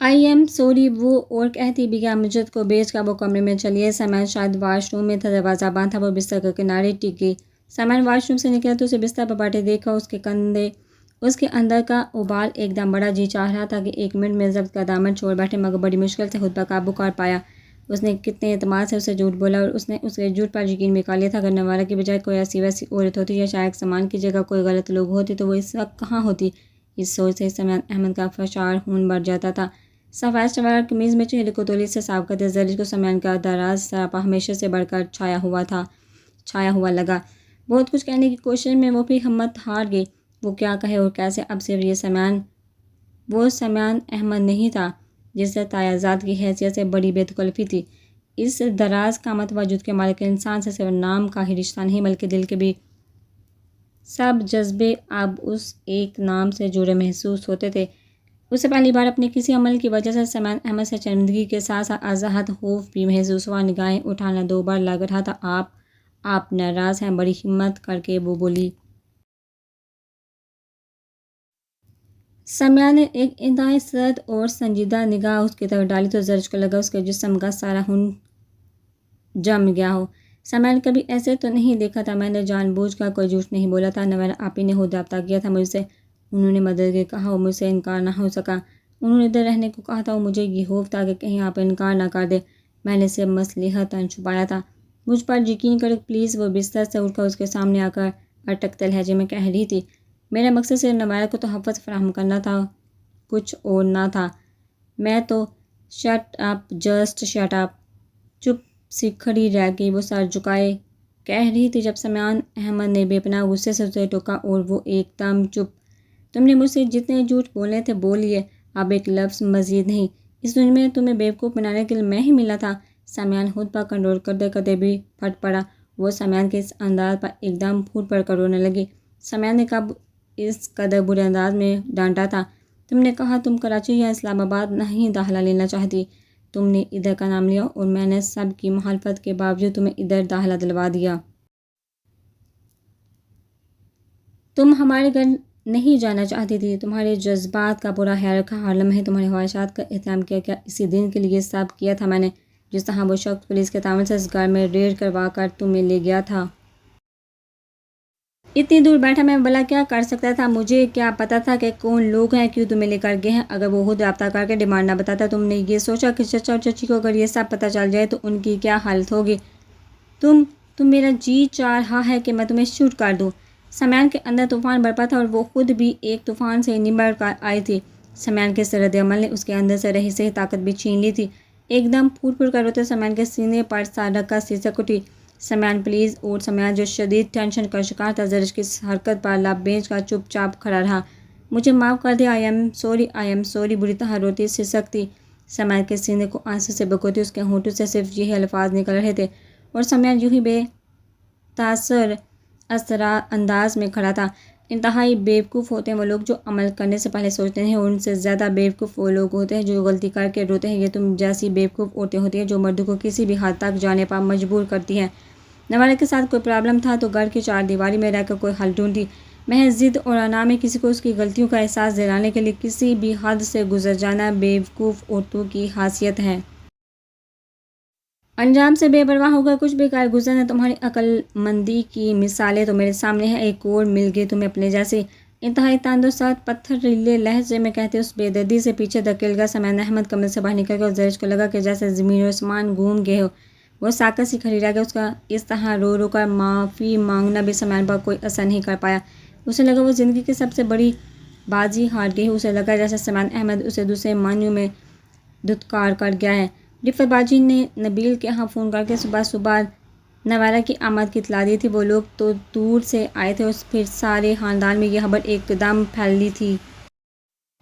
I am sorry وہ اور کہتی بھی کہ امجد کو بیچ کر وہ کمرے میں چلیے. سمیان شاید واش روم میں تھا. دروازہ بند تھا. وہ بستر کے کنارے ٹک گئی. سمیان واش روم سے نکلا تو اسے بستر پر بیٹھے دیکھا. اس کے اندر کا ابال ایک دم بڑا. جی چاہ رہا تھا کہ ایک منٹ میں ضبط کا دامن چھوڑ بیٹھے، مگر بڑی مشکل سے خود پر قابو کر پایا. اس نے کتنے اعتماد سے اسے جھوٹ بولا اور اس نے اس کے جھوٹ پر یقین بھی کر لیا تھا. اگر نوارہ کی بجائے کوئی ایسی ویسی عورت ہوتی یا شاید سامان کی جگہ کوئی غلط لوگ ہوتے تو وہ اس وقت کہاں ہوتی؟ اس سوچ سے سمیان احمد کا فشار خون بڑھ جاتا تھا. سفید شلوار قمیض میں چہرے کو تولی سے صاف کرتے زرش کو سمیان کا دراز سراپا ہمیشہ سے بڑھ کر چھایا ہوا لگا. بہت کچھ کہنے کی کوشش میں وہ بھی ہمت ہار گئی. وہ کیا کہے اور کیسے؟ اب صرف وہ سمیان احمد نہیں تھا جس سے تایازاد کی حیثیت سے بڑی بے تکلفی تھی. اس دراز قامت وجود کے مالک انسان سے صرف نام کا ہی رشتہ نہیں بلکہ دل کے بھی سب جذبے اب اس ایک نام سے جڑے محسوس ہوتے تھے. اسے پہلی بار اپنے کسی عمل کی وجہ سے سمیان احمد سے شرمندگی کے ساتھ ساتھ ازحد خوف بھی محسوس ہوا. نگاہیں اٹھانا 2 بار لگ رہا تھا. آپ ناراض ہیں؟ بڑی ہمت کر کے وہ بولی. سمیان نے ایک انتہائی سرد اور سنجیدہ نگاہ اس کی طرف ڈالی تو زرش کو لگا اس کے جسم کا سارا خون جم گیا ہو. سمیان کبھی ایسے تو نہیں دیکھا تھا. میں نے جان بوجھ کر کوئی جھوٹ نہیں بولا تھا. نوارہ آپ ہی نے خود رابطہ کیا تھا مجھ سے. انہوں نے مدد کے کہا اور مجھ سے انکار نہ ہو سکا. انہوں نے ادھر رہنے کو کہا تھا اور مجھے یہ خوف تھا کہ کہیں آپ انکار نہ کر دیں. میں نے صرف مصلحتاً چھپایا تھا. مجھ پر یقین کرو پلیز. وہ بستر سے اٹھ کر اس کے سامنے آ کر اٹکتے لہجے میں کہہ رہی تھی. میرا مقصد صرف نوارہ کو تحفظ فراہم کرنا تھا، کچھ اور نہ تھا. میں تو shut up, just shut up. چپ سی کھڑی رہ گئی. وہ سر جھکائے کہہ رہی تھی جب سمیان احمد نے بے پناہ غصے سے اسے ٹوکا اور وہ ایک دم چپ. تم نے مجھ سے جتنے جھوٹ بولنے تھے بول لیے. اب ایک لفظ مزید نہیں. اس دنیا میں تمہیں بیوقوف بنانے کے لیے میں ہی ملا تھا. سمیان خود پر کنٹرول کرتے کرتے بھی پھٹ پڑا. وہ سمیان کے اس انداز پر ایک دم پھوٹ پڑ کر رونے لگی. سمیان نے کب اس قدر برے انداز میں ڈانٹا تھا؟ تم نے کہا تم کراچی یا اسلام آباد نہیں داخلہ لینا چاہتی. تم نے ادھر کا نام لیا اور میں نے سب کی مخالفت کے باوجود تمہیں ادھر داخلہ دلوا دیا. تم ہمارے گھر نہیں جانا چاہتی تھی. تمہارے جذبات کا پورا خیال رکھا. ہر لمحے تمہاری خواہشات کا احترام کیا. کیا اسی دن کے لیے سب کیا تھا میں نے؟ جس طرح وہ شخص پولیس کے تعاون سے اس گھر میں ریڈ کروا کر تمہیں لے گیا تھا. اتنی دور بیٹھا میں بھلا کیا کر سکتا تھا؟ مجھے کیا پتا تھا کہ کون لوگ ہیں، کیوں تمہیں لے کر گئے ہیں؟ اگر وہ خود رابطہ کر کے ڈیمانڈ نہ بتاتا. تم نے یہ سوچا کہ چچا اور چچی کو اگر یہ سب پتہ چل جائے تو ان کی کیا حالت ہوگی؟ تم میرا جی چاہ رہا ہے کہ میں تمہیں شوٹ کر دوں. سمیان کے اندر طوفان برپا تھا اور وہ خود بھی ایک طوفان سے نمبڑ کر آئی تھی. سمیان کے اس رد عمل نے اس کے اندر سے رہی صحیح طاقت بھی چھین لی تھی. ایک دم پھوٹ پھوٹ کر روتے سمیان کے سینے پر سر رکھ کر سسک اٹھی. سمیان پلیز. اور سمیان جو شدید ٹینشن کا شکار تھا زرش کی اس حرکت پر لب بھیج کر چپ چاپ کھڑا رہا. مجھے معاف کر دے. I am sorry. بری طرح روتی سسکتی سمیان کے سینے کو آنسو سے بھگوتی اس کے ہونٹوں سے صرف یہی الفاظ نکل رہے تھے اور سمیان یوں ہی بے تاثر انداز میں کھڑا تھا. انتہائی بیوقوف ہوتے ہیں وہ لوگ جو عمل کرنے سے پہلے سوچتے ہیں، اور ان سے زیادہ بیوقوف وہ لوگ ہوتے ہیں جو غلطی کر کے روتے ہیں. یہ تم جیسی بیوقوف عورتیں ہوتی ہیں جو مردوں کو کسی بھی حد تک جانے پر مجبور کرتی ہیں. نوارہ کے ساتھ کوئی پرابلم تھا تو گھر کی چار دیواری میں رہ کر کوئی حل ڈھونڈتی. محض ضد اور انا میں کسی کو اس کی غلطیوں کا احساس دلانے کے لیے کسی بھی حد سے گزر جانا بیوقوف عورتوں کی خاصیت ہے. انجام سے بے پرواہ ہو کر کچھ بھی کر گزرنا تمہاری عقل مندی کی مثالیں تو میرے سامنے ہیں. ایک اور مل گئی تمہیں اپنے جیسے. انتہائی تند و سخت پتھریلے لہجے میں کہتے اس بے دردی سے پیچھے دھکیل کر سمیان احمد کمرے سے باہر نکل گیا اور زرش کو لگا کہ جیسے زمین و آسمان گھوم گئے ہو. وہ ساکت سی کھڑی رہ گئی. اس کا اس طرح رو رو کر معافی مانگنا بھی سمیان پر کوئی اثر نہیں کر پایا. اسے لگا وہ زندگی کی سب سے بڑی بازی ہار گئی. اسے لگا جیسے سمیان احمد اسے دوسرے معنیوں میں دھتکار کر گیا ہے. رفت باجی نے نبیل کے ہاں فون کر کے صبح نوارہ کی آمد کی اطلاع دی تھی. وہ لوگ تو دور سے آئے تھے اور پھر سارے خاندان میں یہ خبر ایک دم پھیل لی تھی.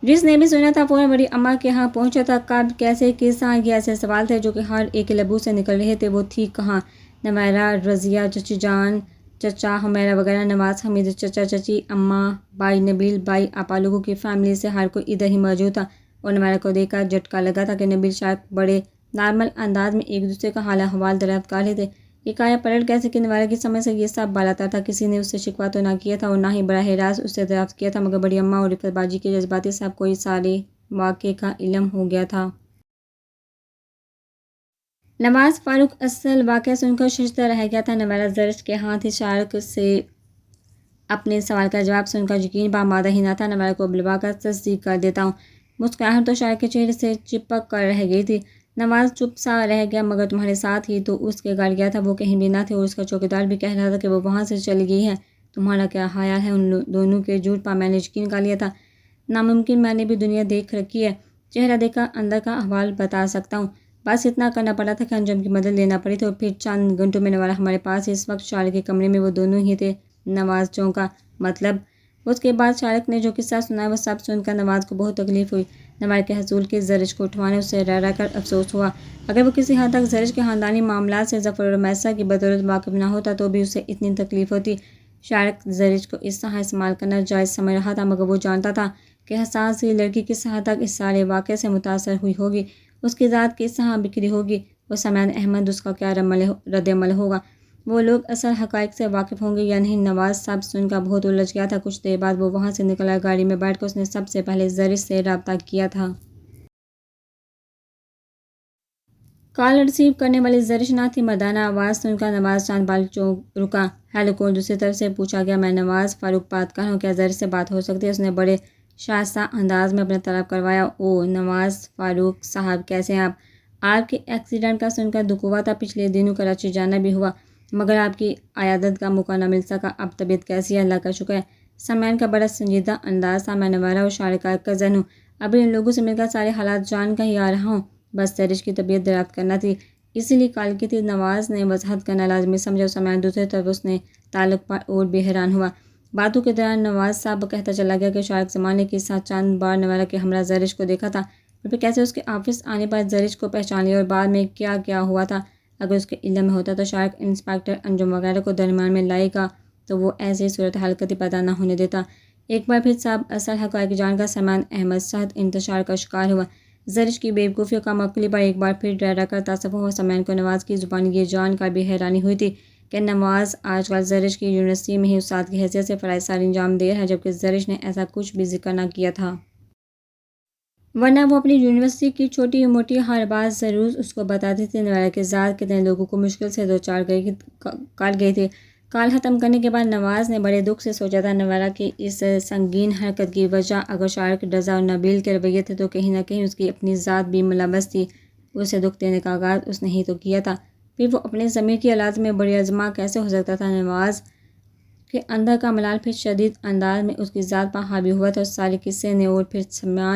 جس نے بھی سنا تھا فوراً بڑی اماں کے ہاں پہنچا تھا. کب، کیسے، کس طرح؟ یہ ایسے سوال تھے جو کہ ہر ایک کے لبوں سے نکل رہے تھے. وہ تھی کہاں؟ نوارہ، رضیہ، چچی جان، چچا حمیرہ وغیرہ، نواز، حمید، چچا، چچی، اماں، بھائی نبیل، بھائی آپا لوگوں کی فیملی سے ہر کوئی ادھر ہی موجود تھا. اور نوارہ کو دیکھ کر جھٹکا لگا تھا کہ نبیل شاید بڑے نارمل انداز میں ایک دوسرے کا حال احوال دریافت کر رہے تھے. یہ کایا پلٹ کیسے کہ نوارہ کی سمجھ سے یہ سب بالاتر تھا. کسی نے اس سے شکوہ تو نہ کیا تھا اور نہ ہی براہ راست اس سے دریافت کیا تھا، مگر بڑی اماں اور رفت باجی کے جذباتی سب کوئی سارے واقعے کا علم ہو گیا تھا۔ نواز فاروق اصل واقعہ سن کر ششدر رہ گیا تھا۔ نویرہ زرش کے ہاتھ ہی شارک سے اپنے سوال کا جواب سن کر یقین بآمادہ ہی نہ تھا۔ نویرہ کو بلوا کر تصدیق کر دیتا ہوں۔ مسکراہٹ تو شارک کے چہرے سے چپک کر رہ گئی تھی۔ نواز چپ سا رہ گیا، مگر تمہارے ساتھ ہی تو اس کے گھر گیا تھا، وہ کہیں بھی نہ تھے، اور اس کا چوکیدار بھی کہہ رہا تھا کہ وہ وہاں سے چلی گئی ہے۔ تمہارا کیا خیال ہے؟ ان دونوں کے جھوٹ پر میں نے یقین کر لیا تھا۔ ناممکن، میں نے بھی دنیا دیکھ رکھی ہے، چہرہ دیکھ کر اندر کا احوال بتا سکتا ہوں۔ بس اتنا کرنا پڑا تھا کہ انجم کی مدد لینا پڑی تھی، اور پھر چند گھنٹوں میں نویرہ ہمارے پاس ہی۔ اس وقت شارک کے کمرے میں وہ دونوں ہی تھے۔ نواز چونکا۔ مطلب؟ اس کے بعد شارک نے جو قصہ سنایا وہ سب سن کر نواز کو بہت تکلیف ہوئی۔ نویرہ کے حصول کی زرش کو اٹھوانے اسے رہ رہ کر افسوس ہوا۔ اگر وہ کسی حد تک زرش کے خاندانی معاملات سے ظفر اور میسر کی بدولت واقف نہ ہوتا تو بھی اسے اتنی تکلیف ہوتی۔ شارک زرش کو اس طرح استعمال کرنا جائز سمجھ رہا تھا، مگر وہ جانتا تھا کہ حساس سی لڑکی کس حد تک اس سارے واقعے سے متاثر ہوئی ہوگی، اس کی ذات کس طرح بکھری ہوگی، اور سمیع احمد اس کا کیا رد عمل ہوگا، وہ لوگ اصل حقائق سے واقف ہوں گے یا نہیں۔ نواز سب سن کر بہت الجھ گیا تھا۔ کچھ دیر بعد وہ وہاں سے نکلا۔ گاڑی میں بیٹھ کر اس نے سب سے پہلے زرش سے رابطہ کیا تھا۔ کال ریسیو کرنے والی زرش نہ تھی۔ مردانہ آواز سن کر نواز چاند بال چونک رکا۔ ہیلو کون؟ دوسری طرف سے پوچھا گیا۔ میں نواز فاروق بات کر رہا ہوں، کیا زرش سے بات ہو سکتی ہے؟ اس نے بڑے شائستہ انداز میں اپنا طلب کروایا۔ اوہ نواز فاروق صاحب، کیسے ہیں آپ؟ آپ کے ایکسیڈنٹ کا سن کر دکھ ہوا تھا، پچھلے دنوں کراچی جانا بھی ہوا، مگر آپ کی عیادت کا موقع نہ مل سکا۔ اب طبیعت کیسی ہے؟ اللہ کا شکر ہے۔ سمیع کا بڑا سنجیدہ انداز تھا۔ میں نویرہ اور شارک کا کزن ہوں، ابھی ان لوگوں سے مل کر سارے حالات جان کر ہی آ رہا ہوں، بس زرش کی طبیعت دریافت کرنا تھی، اسی لیے کال کی تھی۔ نواز نے وضاحت کرنا لازمی سمجھا، اور سمیع دوسری طرف اس نے تعلق پر اور بھی حیران ہوا۔ باتوں کے دوران نواز صاحب کہتا چلا گیا کہ شارک زمانے کے ساتھ چند بار نویرہ کے ہمراہ زرش کو دیکھا تھا، اور پھر کیسے اس کے آفس آنے پر زرش کو پہچان لیا، اور بعد میں کیا کیا ہوا تھا۔ اگر اس کے علم میں ہوتا تو شارک انسپکٹر انجم وغیرہ کو درمیان میں لائے گا تو وہ ایسی صورتحال کبھی پیدا نہ ہونے دیتا۔ ایک بار پھر سب اصل حقائق جان کر سمیع احمد سخت انتشار کا شکار ہوا۔ زرش کی بے وقوفی اور کم عقلی پر ایک بار پھر رہ رہ کر تصور ہوا۔ سمیع کو نواز کی زبانی یہ جان کر بھی حیرانی ہوئی تھی کہ نواز آج کل زرش کی یونیورسٹی میں ہی استاد کی حیثیت سے فرائض سر انجام دے رہا ہے، جبکہ زرش نے ایسا کچھ بھی ذکر نہ کیا تھا، ورنہ وہ اپنی یونیورسٹی کی چھوٹی موٹی ہر بات ضرور اس کو بتاتی تھی۔ نویرہ کے ذات کتنے لوگوں کو مشکل سے دو چار کر گئی تھی۔ کال ختم کرنے کے بعد نواز نے بڑے دکھ سے سوچا تھا، نویرہ کی اس سنگین حرکت کی وجہ اگر شارک، رضا اور نبیل کے رویے تھے تو کہیں نہ کہیں اس کی اپنی ذات بھی ملوث تھی۔ اسے دکھ دینے کا آغاز اس نے ہی تو کیا تھا، پھر وہ اپنے ضمیر کی اولاد میں بڑی عظمہ کیسے ہو سکتا تھا؟ نواز کے اندر کا ملال پھر شدید انداز میں اس کی ذات پر حاوی ہوا تھا، اس سارے قصے نے اور پھر سمیع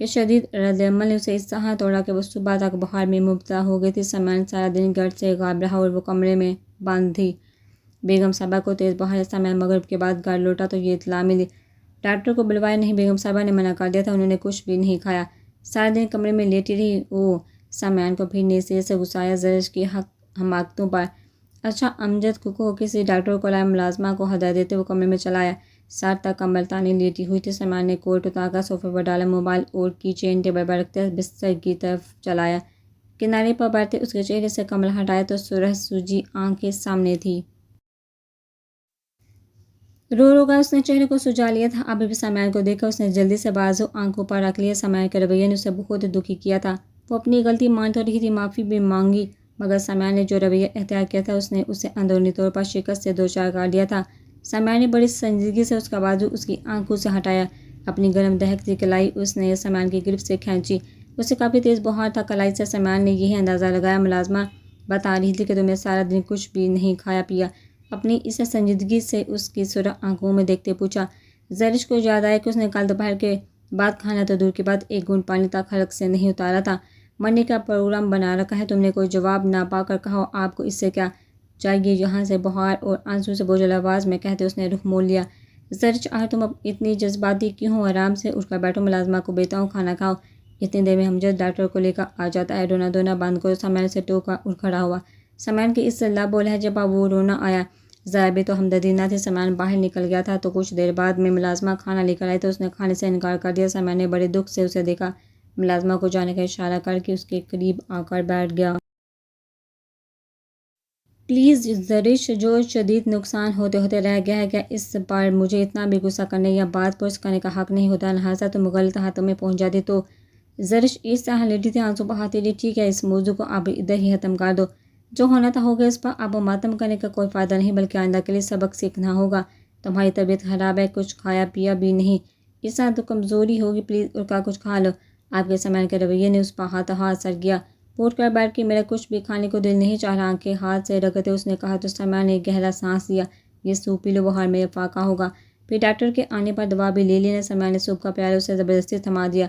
کے شدید رد عمل نے اسے اس طرح توڑا کہ وہ صبح تک بخار میں مبتلا ہو گئی تھی۔ سمیع سارا دن گھر سے غائب رہا اور وہ کمرے میں بند تھی۔ بیگم صاحبہ کو تیز بخار ہے۔ سمیع مغرب کے بعد گھر لوٹا تو یہ اطلاع ملی۔ ڈاکٹر کو بلوایا نہیں، بیگم صاحبہ نے منع کر دیا تھا، انہوں نے کچھ بھی نہیں کھایا، سارا دن کمرے میں لیٹی رہی۔ اوہ! سمیع کو پھر نصیحت سے غصہ آیا زرش کی حماقتوں پر۔ اچھا امجد کو کسی ڈاکٹر کو لائے۔ ملازمہ کو ہدایت دیتے وہ کمرے میں چلا آیا۔ سر تک کمبل تانے لیٹی ہوئی تھی۔ سمیع نے کوٹ اتار کر صوفے پر ڈالا، موبائل اور کی چین ٹیبل پر رکھتے بستر کی طرف چلایا۔ کنارے پر بیٹھتے اس کے چہرے سے کمبل ہٹایا تو سرخ سوجی آنکھیں سامنے تھی۔ رو رو کر اس نے چہرے کو سجا لیا تھا۔ ابھی بھی سمیع کو دیکھ کر اس نے جلدی سے بازو آنکھوں پر رکھ لیا۔ سمیع کے رویے نے اسے بہت دکھی کیا تھا۔ وہ اپنی غلطی مان تو رہی تھی، معافی بھی مانگی، مگر سمیع نے جو رویہ اختیار کیا تھا اس نے اسے اندرونی طور پر شکست سے دوچار کر دیا تھا۔ سمیع نے بڑی سنجیدگی سے اس کا بازو اس کی آنکھوں سے ہٹایا۔ اپنی گرم دہکتی کلائی اس نے سمیع کی گرفت سے کھینچی۔ اسے کافی تیز بخار تھا۔ کلائی سے سمیع نے یہی اندازہ لگایا۔ ملازمہ بتا رہی تھی کہ تم نے سارا دن کچھ بھی نہیں کھایا پیا؟ اپنی اس سنجیدگی سے اس کی سرخ آنکھوں میں دیکھتے پوچھا۔ زرش کو یاد آیا کہ اس نے کل دوپہر کے بعد کھانا تو دور کی بات ایک گھونٹ پانی تک حلق سے نہیں اتارا تھا۔ مرنے کا پروگرام بنا رکھا ہے تم نے؟ کوئی جواب نہ پا کر کہا، آپ کو اس سے کیا چاہیے یہاں سے؟ بخار اور آنسو سے بوجھل آواز میں کہتے اس نے رخ موڑ لیا۔ زرش آخر تم اب اتنی جذباتی کیوں ہو؟ آرام سے اٹھ کر بیٹھو، ملازمہ کو بھیجتا ہوں، کھانا کھاؤ۔ اتنی دیر میں امجد ڈاکٹر کو لے کر آ جاتا ہے، رونا دھونا بند کرو۔ سمیع سے ٹوک کر اٹھ کھڑا ہوا۔ سمیع کے اس لب و لہجے پر وہ رونا آیا، ذرا بھی تو ہمدردی نہ تھی۔ سمیع باہر نکل گیا تھا تو کچھ دیر بعد میں ملازمہ کھانا لے کر آئی تو اس نے کھانے سے انکار کر دیا۔ سمیع نے بڑے دکھ سے اسے دیکھا، ملازمہ کو جانے کا اشارہ کر کے اس کے قریب آ کر بیٹھ گیا۔ پلیز زرش، جو شدید نقصان ہوتے ہوتے رہ گیا ہے، کیا اس بار مجھے اتنا بھی غصہ کرنے یا بات پرس کرنے کا حق نہیں ہوتا؟ لہٰذا تم غلط ہاتھوں میں پہنچ جاتی تو زرش اس طرح لیٹی تھی، آنسو بہاتی رہی۔ ٹھیک ہے، اس موضوع کو اب ادھر ہی ختم کر دو، جو ہونا تھا ہو گیا، اس پر اب ماتم کرنے کا کوئی فائدہ نہیں، بلکہ آئندہ کے لیے سبق سیکھنا ہوگا۔ تمہاری طبیعت خراب ہے، کچھ کھایا پیا بھی نہیں، اس طرح تو کمزوری ہوگی، پلیز اٹھ کر کچھ کھا لو۔ آپ کے سامان کے رویے نے اس پر ہاتھ اثر کیا۔ اٹھ کر بیٹھ کے، میرا کچھ بھی کھانے کو دل نہیں چاہ رہا، آنکھیں ہاتھ سے رگڑتے اس نے کہا۔ تو سامان نے گہرا سانس لیا۔ یہ سوپ پی لو، بخار میں فاقہ ہوگا، پھر ڈاکٹر کے آنے پر دوا بھی لے لینا۔ سامان نے سوپ کا پیالہ اسے زبردستی تھما دیا۔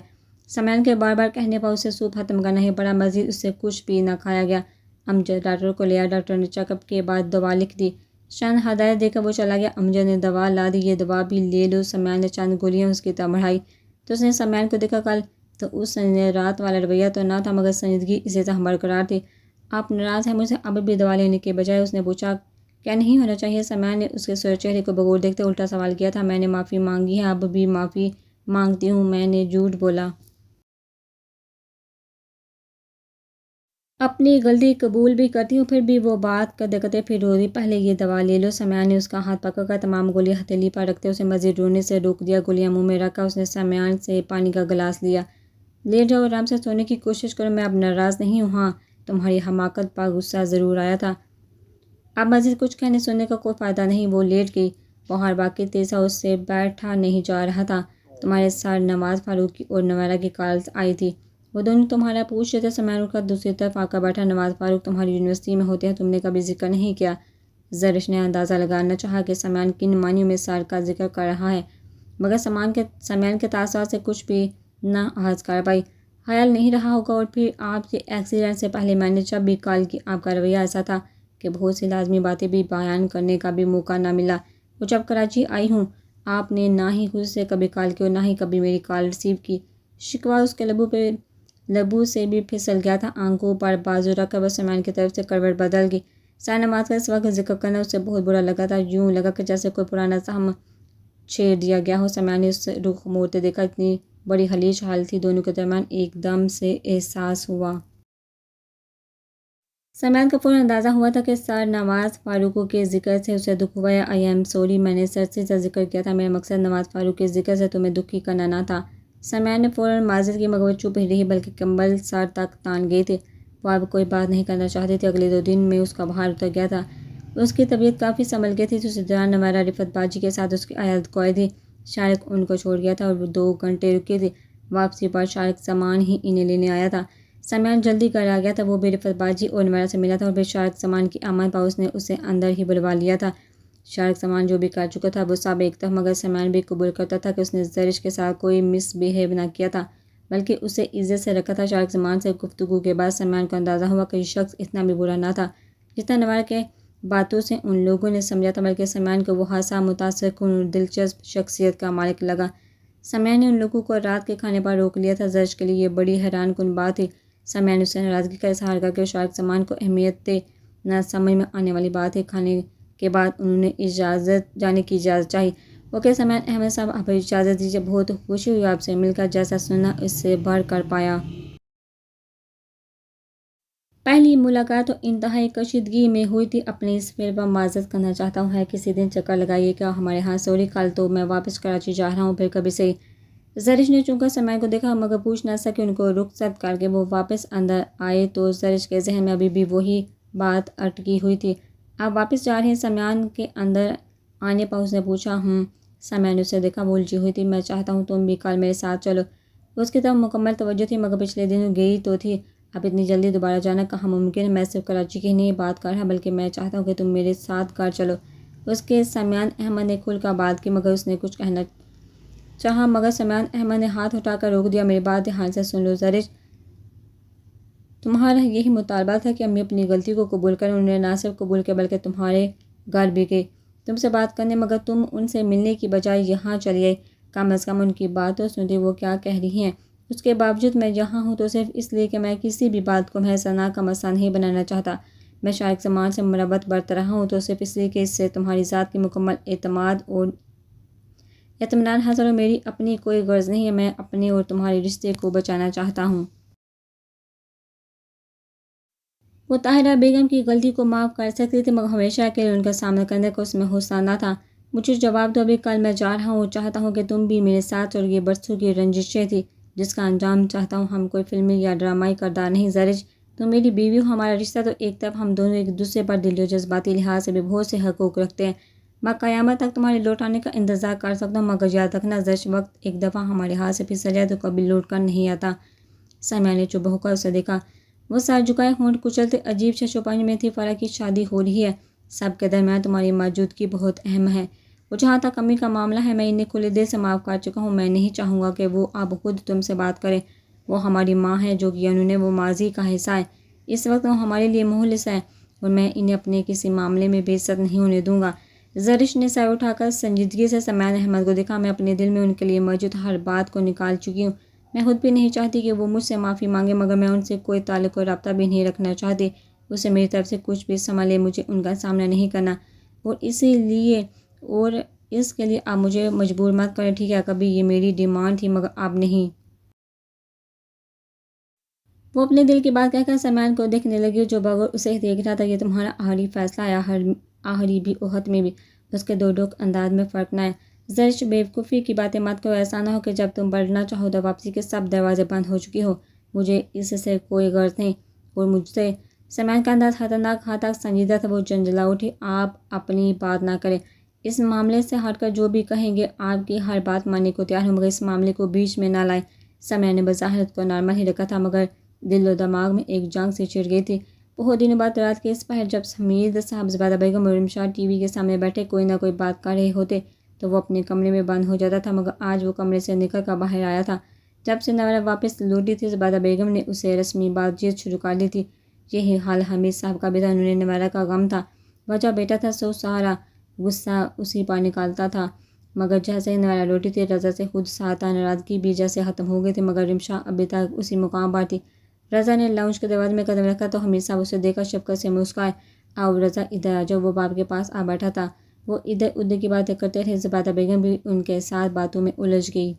سامان کے بار بار کہنے پر اسے سوپ ختم کرنا ہی پڑا، مزید اس سے کچھ بھی نہ کھایا گیا۔ امجد ڈاکٹر کو لے آیا، ڈاکٹر نے چیک اپ کے بعد دوا لکھ دی، چند ہدایت دے کر وہ چلا گیا۔ امجد نے دوا لا دی، یہ دوا بھی لے لو۔ سامان نے چند گولیاں اس کی طرف بڑھائی تو اس نے سامان کو دیکھا، کل تو اس نے رات والا رویہ تو نہ تھا، مگر سنجیدگی اسی طرح برقرار تھی۔ آپ ناراض ہیں مجھ سے؟ اب بھی دوا لینے کے بجائے اس نے پوچھا۔ کیا نہیں ہونا چاہیے؟ سامان نے اس کے سوئے چہرے کو بغور دیکھتے الٹا سوال کیا تھا۔ میں نے معافی مانگی ہے، اب بھی معافی مانگتی ہوں، میں نے جھوٹ بولا، اپنی غلطی قبول بھی کرتی ہوں، پھر بھی وہ بات کرتے کرتے پھر رو دی۔ پہلے یہ دوا لے لو۔ سامان نے اس کا ہاتھ پکڑ کر تمام گولیاں ہتھیلی پر رکھتے اسے مزید رونے سے روک دیا۔ گولیاں منہ میں رکھ کر اس نے سامان سے پانی کا گلاس لیا۔ لیٹ جاؤ، آرام سے سونے کی کوشش کرو، میں اب ناراض نہیں ہوں۔ ہاں، تمہاری حماقت پر غصہ ضرور آیا تھا، اب مزید کچھ کہنے سننے کا کوئی فائدہ نہیں۔ وہ لیٹ گئی، بخار باقی تیز تھا، اس سے بیٹھا نہیں جا رہا تھا۔ تمہارے سر نواز فاروق کی اور نویرہ کی کالز آئی تھی، وہ دونوں تمہارا پوچھ رہے تھے۔ سامان اٹھ کر دوسری طرف آ کر بیٹھا۔ نواز فاروق تمہاری یونیورسٹی میں ہوتے ہیں، تم نے کبھی ذکر نہیں کیا۔ زرش نے اندازہ لگانا چاہا کہ سامان کن معنیوں میں سر کا ذکر کر رہا ہے، مگر سامان کے تاثرات سے کچھ بھی نہ آغاز کر پائی۔ خیال نہیں رہا ہوگا، اور پھر آپ کے ایکسیڈنٹ سے پہلے میں نے جب بھی کال کی، آپ کا رویہ ایسا تھا کہ بہت سی لازمی باتیں بھی بیان کرنے کا بھی موقع نہ ملا۔ اور جب کراچی آئی ہوں، آپ نے نہ ہی خود سے کبھی کال کی اور نہ ہی کبھی میری کال ریسیو کی۔ شکوہ اس کے لبوں سے بھی پھسل گیا تھا۔ آنکھوں پر بازو رکھ کر وہ سامان کی طرف سے کروٹ بدل گئی۔ سر نماز کا اس وقت ذکر کرنا اسے بہت برا لگا تھا، یوں لگا کہ جیسے کوئی پرانا زخم چھیڑ دیا گیا ہو۔ سامان نے اس سے رخ موڑتے دیکھا، اتنی بڑی خلیج حال تھی دونوں کے درمیان، ایک دم سے احساس ہوا۔ سامان کو فوراً اندازہ ہوا تھا کہ سر نواز فاروق کے ذکر سے اسے دکھ ہوا ہے۔ آئی ایم سوری، میں نے سرسری سے ذکر کیا تھا، میرا مقصد نواز فاروق کے ذکر سے تمہیں دکھی کرنا نہ تھا۔ سامان نے فوراً معذرت کی، مگر وہ چپ ہی رہی، بلکہ کمبل سر تک تان گئی تھی۔ وہ اب کوئی بات نہیں کرنا چاہتی تھی۔ اگلے 2 دن میں اس کا بخار اتر گیا تھا، اس کی طبیعت کافی سنبھل گئی تھی۔ اسی دوران نویرہ رفت باجی کے ساتھ اس کی عیادت کو آئی تھی۔ شارق ان کو چھوڑ گیا تھا اور وہ 2 گھنٹے رکی تھی۔ واپسی پر شارق سامان ہی انہیں لینے آیا تھا۔ سامان جلدی کر آ گیا تھا، وہ بھی رفت باجی اور نویرہ سے ملا تھا، اور پھر شارق سامان کی آمد پر اس نے اسے اندر ہی بلوا لیا تھا۔ شارق سامان جو بھی کر چکا تھا وہ سب ایک طرف، مگر سامان بھی قبول کرتا تھا کہ اس نے زرش کے ساتھ کوئی مس بہیو نہ کیا تھا، بلکہ اسے عزت سے رکھا تھا۔ شارق سامان سے گفتگو کے بعد سامان کو اندازہ ہوا کہ یہ شخص اتنا بھی برا نہ تھا جتنا نویرہ کے باتوں سے ان لوگوں نے سمجھا تھا، بلکہ سامان کو وہ حساس، متاثر کن اور دلچسپ شخصیت کا مالک لگا۔ سامان نے ان لوگوں کو رات کے کھانے پر روک لیا تھا۔ زرش کے لیے یہ بڑی حیران کن بات تھی۔ سامان نے اسے ناراضگی کا اظہار کر کے شارق سامان کو اہمیت نہ سمجھ میں آنے والی بات ہے۔ کھانے کے بعد انہوں نے جانے کی اجازت چاہی۔ اوکے سامان احمد صاحب، آپ اجازت دیجیے، بہت خوشی ہوئی آپ سے مل کر، جیسا سنا اس سے بڑھ کر پایا۔ پہلی ملاقات تو انتہائی کشیدگی میں ہوئی تھی۔ اپنے اس فعل پر معذرت کرنا چاہتا ہوں، ہے کسی دن چکر لگائیے گا ہمارے ہاں؟ سوری، کل تو میں واپس کراچی جا رہا ہوں، پھر کبھی صحیح۔ زرش نے چونکہ سامان کو دیکھا مگر پوچھ نہ سکی۔ ان کو رخصت کر کے وہ واپس اندر آئے تو زرش کے ذہن میں ابھی بھی وہی بات اٹکی ہوئی تھی۔ آپ واپس جا رہے ہیں؟ سامان کے اندر آنے پر اس نے پوچھا۔ سامان نے اسے دیکھا، وہ الجھی ہوئی تھی۔ میں چاہتا ہوں تم بھی کل میرے ساتھ چلو۔ اس کی طرف مکمل توجہ تھی، مگر پچھلے دنوں گئی تو تھی، اب اتنی جلدی دوبارہ جانا کہاں ممکن ہے؟ میں صرف کراچی کی نہیں بات کر رہا، بلکہ میں چاہتا ہوں کہ تم میرے ساتھ گھر چلو۔ اس کے سامان احمد نے کھل کر بات کی، مگر اس نے کچھ کہنا چاہا، مگر سامان احمد نے ہاتھ اٹھا کر روک دیا۔ میری بات دھیان سے سن لو زرش، تمہارا یہی مطالبہ تھا کہ امی اپنی غلطی کو قبول کریں، انہوں نے نہ صرف قبول کیا بلکہ تمہارے گھر بھی گئے تم سے بات کرنے، مگر تم ان سے ملنے کی بجائے یہاں چلی آئی۔ کم از کم ان کی بات تو سنتی، وہ کیا کہہ رہی ہیں۔ اس کے باوجود میں یہاں ہوں تو صرف اس لیے کہ میں کسی بھی بات کو محض ثنا کا مسئلہ نہیں بنانا چاہتا۔ میں شارق سامان سے مربت برت رہا ہوں تو صرف اس لیے کہ اس سے تمہاری ذات کی مکمل اعتماد اور اطمینان حاصل ہو۔ میری اپنی کوئی غرض نہیں ہے، میں اپنے اور تمہارے رشتے کو بچانا چاہتا ہوں۔ وہ طاہرہ بیگم کی غلطی کو معاف کر سکتی تھی مگر ہمیشہ کے لیے ان کا سامنا کرنے کا اس میں حوصلہ نہ تھا۔ مجھے جواب دو، ابھی کل میں جا رہا ہوں، چاہتا ہوں کہ تم بھی میرے ساتھ، اور یہ برسوں کی رنجشیں تھی جس کا انجام چاہتا ہوں۔ ہم کوئی فلمی یا ڈرامائی کردار نہیں زرج، تم میری بیوی ہو، ہمارا رشتہ تو ایک طرف، ہم دونوں ایک دوسرے پر دلی و جذباتی لحاظ سے بھی بہت سے حقوق رکھتے ہیں۔ میں قیامت تک تمہارے لوٹ آنے کا انتظار کر سکتا ہوں، مگر یاد رکھنا زرج وقت ایک دفعہ ہمارے ہاتھ سے پھسل جائے تو کبھی لوٹ کر نہیں آتا۔ سمیہ نے چپ ہو کر اسے دیکھا، وہ سر جھکائے ہونٹ کچلتے عجیب ششوپن میں تھی۔ فرح کی شادی ہو رہی ہے، سب کے درمیان تمہاری موجودگی بہت اہم ہے، اور جہاں تک امی کا معاملہ ہے میں انہیں کھلے دل سے معاف کر چکا ہوں۔ میں نہیں چاہوں گا کہ وہ اب خود تم سے بات کرے، وہ ہماری ماں ہے جو کہ انہوں نے وہ ماضی کا حصہ ہے، اس وقت وہ ہمارے لیے مخلص ہے، اور میں انہیں اپنے کسی معاملے میں بے عزت نہیں ہونے دوں گا۔ زرش نے سر اٹھا کر سنجیدگی سے سمیہ احمد کو دیکھا، میں اپنے دل میں ان کے لیے موجود ہر بات کو نکال چکی ہوں، میں خود بھی نہیں چاہتی کہ وہ مجھ سے معافی مانگے، مگر میں ان سے کوئی تعلق و رابطہ بھی نہیں رکھنا چاہتی، اسے میری طرف سے کچھ بھی سنبھلے مجھے ان کا سامنا نہیں کرنا، اور اس کے لیے آپ مجھے مجبور مت کریں، ٹھیک ہے؟ کبھی یہ میری ڈیمانڈ تھی مگر اب نہیں۔ وہ اپنے دل کی بات کہہ کر سمیہ کو دیکھنے لگی جو بغیر اسے دیکھ رہا تھا۔ یہ تمہارا آخری فیصلہ ہے، آخری بھی وقت میں بھی، اس کے دو ڈوک انداز میں فرق نہ ہے۔ زرش بیوقوفی کی باتیں مت کرو، ایسا نہ ہو کہ جب تم بڑھنا چاہو تو واپسی کے سب دروازے بند ہو چکی ہو، مجھے اس سے کوئی غرض نہیں، اور مجھ سے۔ سمیہ کا انداز خطرناک حد تک سنجیدہ تھا، وہ جھنجھلا اٹھی، آپ اپنی بات نہ کریں، اس معاملے سے ہٹ کر جو بھی کہیں گے آپ کی ہر بات ماننے کو تیار ہوں، مگر اس معاملے کو بیچ میں نہ لائیں۔ سمیہ نے بظاہر کو نارمل ہی رکھا تھا مگر دل و دماغ میں ایک جنگ سی چھڑ گئی تھی۔ بہت دنوں بعد رات کے اس پہر جب حمید صاحب، زبیدہ بیگم اور رمشا ٹی وی کے سامنے بیٹھے کوئی نہ کوئی بات کر رہے ہوتے تو وہ اپنے کمرے میں بند ہو جاتا تھا، مگر آج وہ کمرے سے نکل کر باہر آیا تھا۔ جب سے نوارہ واپس لوٹی تھی زبیدہ بیگم نے اسے رسمی بات چیت شروع کر دی تھی۔ یہی حال حمید صاحب کا بھی تھا، انہیں نوارہ کا غم تھا، وجہ بیٹا تھا، سو سارا غصہ اسی پر نکالتا تھا، مگر جیسے ہی نوارہ لوٹی تھی رضا سے خود ساتھ ناراضگی بھی جیسے ختم ہو گئی تھی، مگر رمشا ابھی تک اسی مقام پر تھی۔ رضا نے لاؤنج کے دروازے میں قدم رکھا تو حمید صاحب اسے دیکھ کر شفقت سے مسکرائے، آؤ رضا ادھر آ جاؤ۔ وہ باپ کے پاس آ بیٹھا تھا، وہ ادھر ادھر کی باتیں کرتے رہے، زبیدہ بیگم بھی ان کے ساتھ باتوں میں الجھ گئی،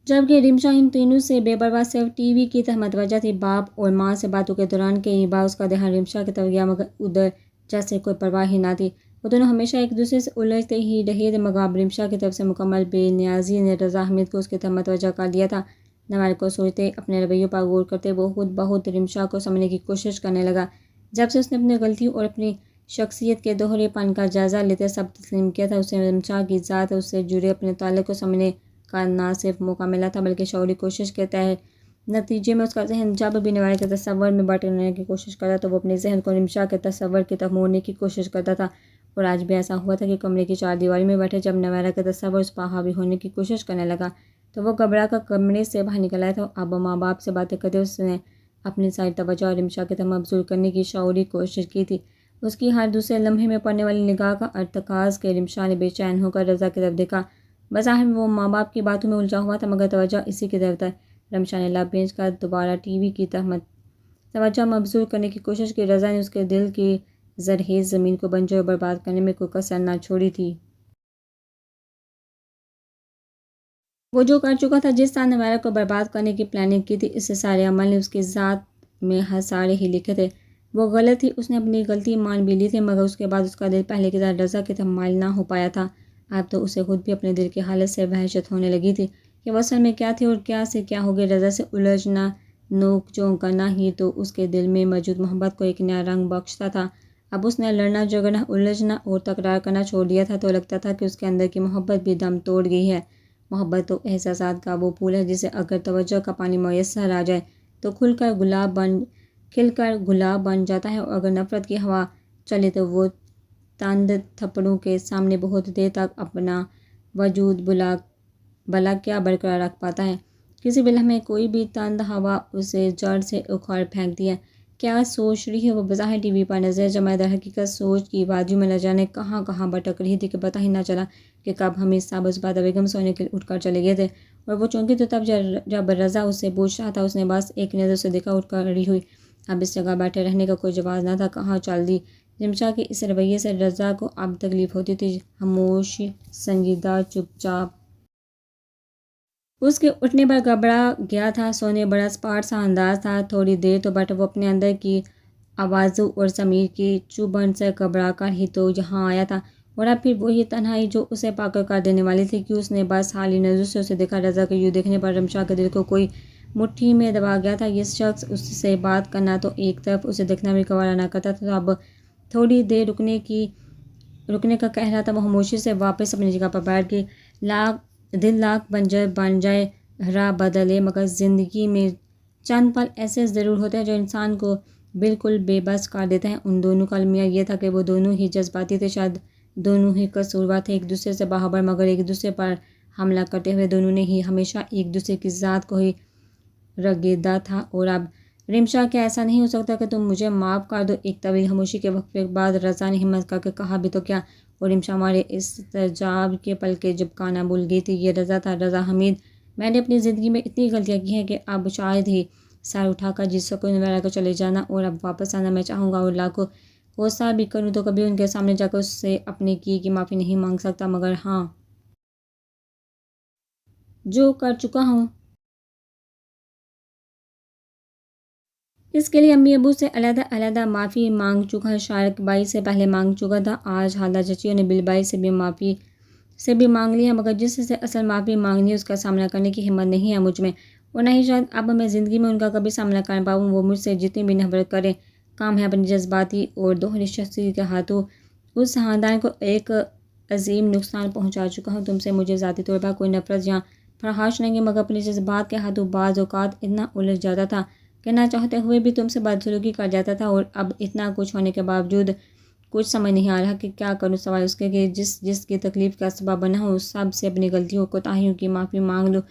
جبکہ رمشا ان تینوں سے بے پرواہ صرف ٹی وی کی طرف متوجہ تھی۔ باپ اور ماں سے باتوں کے دوران کئی بار اس کا دھیان رمشا کی طرف گیا، مگر ادھر جیسے کوئی پرواہ ہی نہ تھی۔ وہ دونوں ہمیشہ ایک دوسرے سے الجھتے ہی رہے تھے، مگر اب رمشا کی طرف سے مکمل بے نیازی نے رضا حمید کو اس کی طرف متوجہ کر لیا تھا۔ نوارہ کو سوچتے، اپنے رویوں پر غور کرتے، وہ خود بہت رمشا کو سمجھنے کی کوشش کرنے لگا۔ جب سے اس نے اپنی غلطیوں اور اپنی شخصیت کے دوہرے پن کا جائزہ لیتے سب تسلیم کیا تھا، اسے رمشا کی ذات اور اس سے جڑے اپنے تعلق کو سمجھنے کا نہ صرف موقع ملا تھا بلکہ شعوری کوشش کے تحت نتیجے میں اس کا ذہن جب بھی نوارہ کے تصور میں بٹھنے کی کوشش کرتا تو وہ اپنے ذہن کو رمشا کے تصور کی طرف موڑنے کی کوشش کرتا تھا، اور آج بھی ایسا ہوا تھا کہ کمرے کی چار دیواری میں بیٹھے جب نوارہ کا تصور اس پر حاوی ہونے کی کوشش کرنے لگا تو وہ گھبرا کر کمرے سے باہر نکل آیا تھا۔ اب ماں باپ سے باتیں کرتے اس نے اپنی ساری توجہ رمشا کی طرف مبذول کرنے کی شعوری کوشش کی تھی، اس کی ہر دوسرے لمحے میں پڑنے والی نگاہ کا ارتکاز کہ رمشا نے بے چین ہو کر رضا کی طرف دیکھا، بظاہر وہ ماں باپ کی باتوں میں الجھا ہوا تھا مگر توجہ اسی کی طرف تھا۔ رمشا نے لب بھیج کر دوبارہ ٹی وی کی طرف توجہ مبذول کرنے کی کوشش کی، رضا نے اس کے دل کی زرخیز زمین کو بنجر و برباد کرنے میں کوئی کسر نہ چھوڑی تھی۔ وہ جو کر چکا تھا، جس طرح نوارہ کو برباد کرنے کی پلاننگ کی تھی، اس سے سارے عمل نے اس کی ذات میں ہسارے ہی لکھے تھے۔ وہ غلط تھی، اس نے اپنی غلطی مان بھی لی تھی، مگر اس کے بعد اس کا دل پہلے کی طرح رضا کی طرف مائل نہ ہو پایا تھا۔ اب تو اسے خود بھی اپنے دل کی حالت سے وحشت ہونے لگی تھی کہ وہ اصل میں کیا تھی اور کیا سے کیا ہو گئی۔ رضا سے الجھنا، نوک جھونک کرنا ہی تو اس کے دل میں موجود محبت کو ایک نیا رنگ بخشتا تھا۔ اب اس نے لڑنا جھگڑنا، الجھنا اور تکرار کرنا چھوڑ دیا تھا تو لگتا تھا کہ اس کے اندر کی محبت بھی دم توڑ گئی ہے۔ محبت تو احساسات کا وہ پھول ہے جسے اگر توجہ کا پانی میسر آ جائے تو کھل کر گلاب بن جاتا ہے، اور اگر نفرت کی ہوا چلے تو وہ تند تھپڑوں کے سامنے بہت دیر تک اپنا وجود بلا کیا برقرار رکھ پاتا ہے۔ کسی بھی لمحے کوئی بھی تند ہوا اسے جڑ سے اکھاڑ پھینکتی ہے۔ کیا سوچ رہی ہے؟ وہ بظاہر ٹی وی پر نظر جمائے، در حقیقت سوچ کی وادیوں میں نہ جانے کہاں کہاں بھٹک رہی تھی کہ پتہ ہی نہ چلا کہ کب حمید صاحب زبیدہ بیگم سونے کے لیے اٹھ کر چلے گئے تھے، اور وہ چونکی تو تب جب رضا اس سے پوچھ رہا تھا، اس نے بس ایک نظر سے دیکھا، اٹھ کر کھڑی ہوئی، اب اس جگہ بیٹھے رہنے کا کوئی جواز نہ تھا، کہاں چل دی۔ رمشا کے اس رویے سے رضا کو اب تکلیف ہوتی تھی، خاموش، سنجیدہ، چپ چاپ اس کے اٹھنے پر گھبرا گیا تھا، سونے بڑا اسپاٹ سا انداز تھا، تھوڑی دیر تو بٹ وہ اپنے اندر کی آوازوں اور ضمیر کی چبھن سے گھبرا کر ہی تو یہاں آیا تھا، اور اب پھر وہی تنہائی جو اسے پاگل کر دینے والی تھی کہ اس نے بس حالی نظر سے اسے دیکھا۔ رضا کے یوں دیکھنے پر رمشا کے دل کو کوئی مٹھی میں دبا گیا تھا۔ یہ شخص اس سے بات کرنا تو ایک طرف، اسے دیکھنا بھی گوارا نہ کرتا تھا، تو اب تھوڑی دیر رکنے کا کہہ رہا تھا۔ وہ خاموشی سے واپس اپنی جگہ پر بیٹھ گئی۔ دل لاکھ بنجر بن جائے، راہ بدلے، مگر زندگی میں چند پل ایسے ضرور ہوتے ہیں جو انسان کو بالکل بے بس کر دیتے ہیں۔ ان دونوں کا المیہ یہ تھا کہ وہ دونوں ہی جذباتی تھے، شاید دونوں ہی قصوروار تھے، ایک دوسرے سے باخبر مگر ایک دوسرے پر حملہ کرتے ہوئے۔ دونوں نے ہی ہمیشہ ایک دوسرے کی ذات کو ہی رگیدا تھا، اور اب رمشا کیا ایسا نہیں ہو سکتا کہ تم مجھے معاف کر دو؟ ایک طویل خاموشی کے وقفے کے بعد رضا نے ہمت کر کے کہا، بھی تو کیا؟ اور رمشا ہمارے استجاب کے پلکیں جھپکانا بھول گئی تھی۔ یہ رضا تھا، رضا حمید۔ میں نے اپنی زندگی میں اتنی غلطیاں کی ہیں کہ اب شاید ہی سر اٹھا کر جس سکون میں رہ کر چلے جانا اور اب واپس آنا میں چاہوں گا، اور لاکھوں کوسہ بھی کروں تو کبھی ان کے سامنے جا کر اس سے اپنے کی معافی نہیں مانگ سکتا، مگر ہاں، جو کر چکا ہوں اس کے لیے امی ابو سے علیحدہ معافی مانگ چکا ہے، شارک بائی سے پہلے مانگ چکا تھا، آج حالہ چچیوں نے بل بائی سے بھی معافی مانگ لی ہے، مگر جس سے اصل معافی مانگنی ہے اس کا سامنا کرنے کی ہمت نہیں ہے مجھ میں، اور نہ ہی شاید اب میں زندگی میں ان کا کبھی سامنا کر پاؤں۔ وہ مجھ سے جتنی بھی نفرت کریں، کام ہے اپنی جذباتی اور دوہری شخصیت کے ہاتھوں اس خاندان کو ایک عظیم نقصان پہنچا چکا ہوں۔ تم سے مجھے ذاتی طور پر کوئی نفرت یا فحش نہیں ہے، مگر اپنی جذبات کے ہاتھوں بعض اوقات اتنا الجھ جاتا تھا کہ نہ چاہتے ہوئے بھی تم سے بدسلوکی کر جاتا تھا، اور اب اتنا کچھ ہونے کے باوجود کچھ سمجھ نہیں آ رہا کہ کیا کروں، سوائے اس کے کہ جس کی تکلیف کا سبب بنا ہوں، اس سب سے اپنی غلطیوں کوتاہیوں کی معافی مانگ لوں۔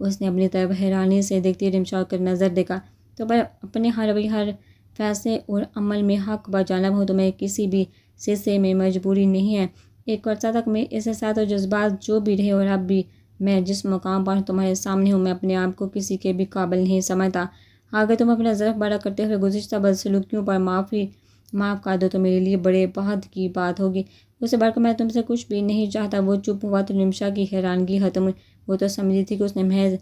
اس نے اپنی طرف حیرانی سے دیکھتی رمشا کی نظر دیکھا، تو پر اپنے ہر فیصلے اور عمل میں حق بجانب ہوں، تمہیں کسی بھی حصے میں مجبوری نہیں ہے۔ ایک عرصہ تک میرے احساسات اور جذبات جو بھی رہے، اور اب بھی میں جس مقام پر تمہارے سامنے ہوں، میں اپنے آپ کو کسی کے بھی قابل نہیں سمجھتا۔ اگر تم اپنا ظرف بڑا کرتے ہوئے گزشتہ بدسلوکیوں پر معاف کر دو تو میرے لیے بڑے فخر کی بات ہوگی۔ اس سے بڑھ کر میں تم سے کچھ بھی نہیں چاہتا۔ وہ چپ ہوا تو رمشا کی حیرانگی ختم ہوئی، وہ تو سمجھی تھی کہ اس نے محض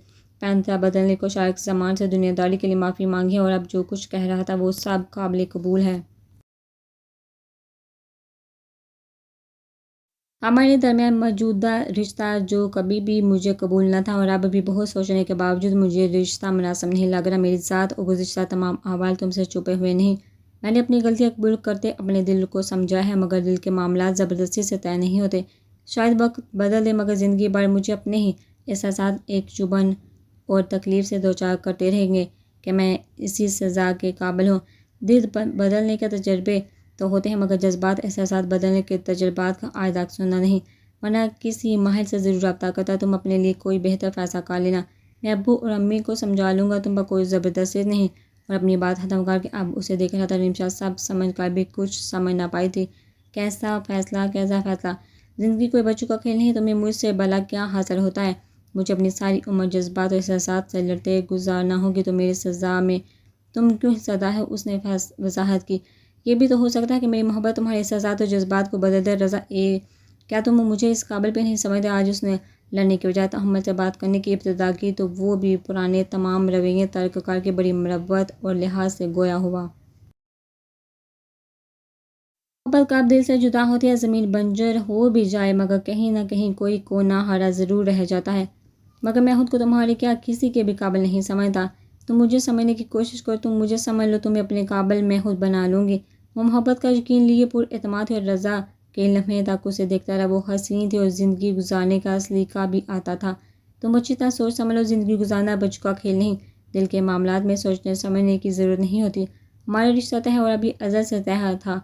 پینترا بدلنے کو شارک زمان سے دنیا داری کے لیے معافی مانگی ہے، اور اب جو کچھ کہہ رہا تھا وہ سب قابل قبول ہے۔ ہمارے درمیان موجودہ رشتہ جو کبھی بھی مجھے قبول نہ تھا، اور اب بھی بہت سوچنے کے باوجود مجھے رشتہ مناسب نہیں لگ رہا۔ میری ذات اور گزشتہ تمام احوال تم سے چھپے ہوئے نہیں۔ میں نے اپنی غلطیاں قبول کرتے اپنے دل کو سمجھا ہے، مگر دل کے معاملات زبردستی سے طے نہیں ہوتے۔ شاید وقت بدل دے، مگر زندگی بھر مجھے اپنے ہی احساسات ایک چبھن اور تکلیف سے دوچار کرتے رہیں گے کہ میں اسی سزا کے قابل ہوں۔ دل بدلنے کے تجربے تو ہوتے ہیں، مگر جذبات، احساسات بدلنے کے تجربات کا آج تک سنا نہیں، ورنہ کسی ماہر سے ضرور رابطہ کرتا۔ تم اپنے لیے کوئی بہتر فیصلہ کر لینا، میں ابو اور امی کو سمجھا لوں گا، تم پر کوئی زبردستی نہیں۔ اور اپنی بات ختم کر کے اب اسے دیکھ رہا تھا۔ رمشا سب سمجھ کر بھی کچھ سمجھ نہ پائی تھی۔ کیسا فیصلہ؟ زندگی کوئی بچوں کا کھیل نہیں، تمہیں مجھ سے بھلا کیا حاصل ہوتا ہے؟ مجھے اپنی ساری عمر جذبات اور احساسات سے لڑتے گزارنا ہوگی تو میری سزا میں تم کیوں حصہ دار ہے؟ اس نے وضاحت کی، یہ بھی تو ہو سکتا ہے کہ میری محبت تمہارے احساسات اور جذبات کو بدل دے۔ رضا، کیا تم مجھے اس قابل بھی نہیں سمجھتے؟ آج اس نے لڑنے کے بجائے تحمل سے بات کرنے کی ابتدا کی، تو وہ بھی پرانے تمام رویے ترک کر کے بڑی مروت اور لحاظ سے گویا ہوا۔ محبت کب دل سے جدا ہوتی ہے، زمین بنجر ہو بھی جائے مگر کہیں نہ کہیں کوئی کونا ہرا ضرور رہ جاتا ہے۔ مگر میں خود کو تمہارے کیا کسی کے بھی قابل نہیں سمجھتا۔ تم مجھے سمجھنے کی کوشش کرو، تم مجھے سمجھ لو، تمہیں اپنے قابل میں خود بنا لوں گی۔ وہ محبت کا یقین لیے پر اعتماد تھی، اور رضا کے لمحے تک اسے دیکھتا رہا۔ وہ حسین تھی اور زندگی گزارنے کا سلیقہ بھی آتا تھا۔ تم اچھی طرح سوچ سمجھ لو، زندگی گزارنا بچوں کا کھیل نہیں، دل کے معاملات میں سوچنے سمجھنے کی ضرورت نہیں ہوتی۔ ہمارا رشتہ طے ہے اور ابھی ازل سے طے تھا،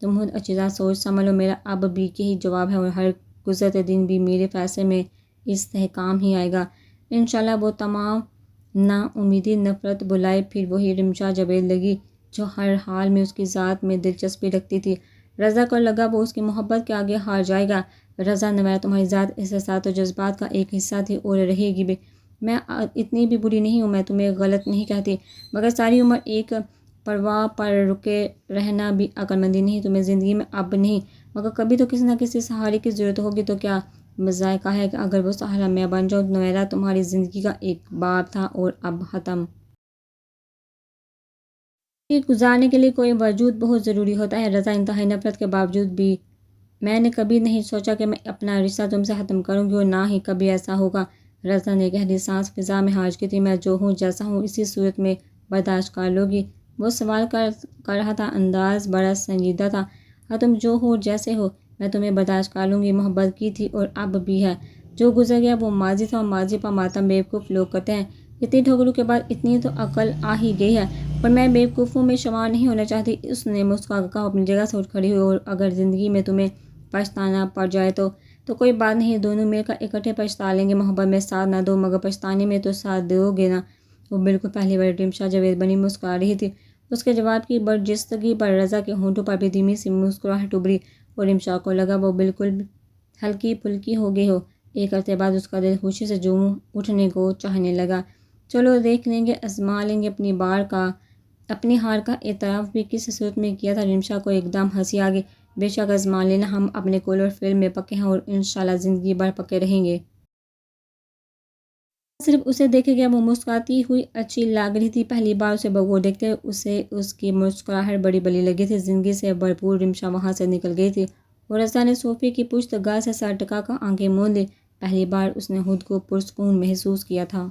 تم خود اچھی طرح سوچ سمجھ لو۔ میرا اب بھی یہی جواب ہے، اور ہر گزرتے دن بھی میرے فیصلے میں استحکام ہی آئے گا انشاءاللہ۔ وہ تمام نا امیدی، نفرت بھلائے، پھر وہی رمشا جاوید لگی جو ہر حال میں اس کی ذات میں دلچسپی رکھتی تھی۔ رضا کو لگا وہ اس کی محبت کے آگے ہار جائے گا۔ رضا نویرہ تمہاری ذات، احساسات اور جذبات کا ایک حصہ تھی اور رہے گی بھی۔ میں اتنی بھی بری نہیں ہوں، میں تمہیں غلط نہیں کہتی، مگر ساری عمر ایک پرواہ پر رکے رہنا بھی عقل مندی نہیں۔ تمہیں زندگی میں اب نہیں مگر کبھی تو کسی نہ کسی سہارے کی ضرورت ہوگی، تو کیا مذائقہ ہے کہ اگر وہ سہرا میں بن جاؤ، تو نویرا تمہاری زندگی کا ایک باب تھا اور اب ختم۔ گزارنے کے لیے کوئی وجود بہت ضروری ہوتا ہے رضا، انتہائی نفرت کے باوجود بھی میں نے کبھی نہیں سوچا کہ میں اپنا رشتہ تم سے ختم کروں گی، اور نہ ہی کبھی ایسا ہوگا۔ رضا نے گہری سانس فضا میں خارج کی تھی۔ میں جو ہوں جیسا ہوں اسی صورت میں برداشت کر لو گی؟ وہ سوال کر رہا تھا، انداز بڑا سنجیدہ تھا۔ ہاں، تم جو ہو جیسے ہو میں تمہیں برداشت کر لوں گی۔ محبت کی تھی اور اب بھی ہے۔ جو گزر گیا وہ ماضی تھا، اور ماضی پر ماتم بیوقوف لوگ کرتے ہیں۔ اتنی ٹھوکروں کے بعد اتنی تو عقل آ ہی گئی ہے، اور میں بیوقوفوں میں شمار نہیں ہونا چاہتی۔ اس نے مسکرا کر کہا، اپنی جگہ سے اٹھ کھڑی ہوئی، اور اگر زندگی میں تمہیں پچھتانا پڑ جائے تو کوئی بات نہیں، دونوں مل کر اکٹھے پچھتا لیں گے۔ محبت میں ساتھ نہ دو مگر پچھتانے میں تو ساتھ دو گے نا؟ وہ بالکل پہلی بار رمشا جاوید بنی مسکرا رہی تھی۔ اس کے جواب کی برجستگی پر رضا کے ہونٹوں پر بھی دھیمی سی مسکراہٹ ابھری، اور رمشا کو لگا وہ بالکل ہلکی پھلکی ہو گئی ہو۔ ایک عرصے بعد اس کا دل خوشی سے جھوم اٹھنے کو چاہنے لگا۔ چلو دیکھ لیں گے، آزما لیں گے اپنی ہار کا اعتراف بھی کس صورت میں کیا تھا۔ رمشا کو ایک دم ہنسی آ گئی۔ بے شک آزما لینا، ہم اپنے قول اور فعل میں پکے ہیں، اور انشاءاللہ زندگی بھر پکے رہیں گے۔ صرف اسے دیکھے گیا، وہ مسکراتی ہوئی اچھی لگ رہی تھی۔ پہلی بار اسے بغور دیکھتے اسے اس کی مسکراہٹ بڑی بلی لگی تھی۔ زندگی سے بھرپور رمشا وہاں سے نکل گئی تھی، اور رضا نے صوفے کی پشت گاہ سے سر ٹکا کر آنکھیں موند لی۔ پہلی بار اس نے خود کو پرسکون محسوس کیا تھا۔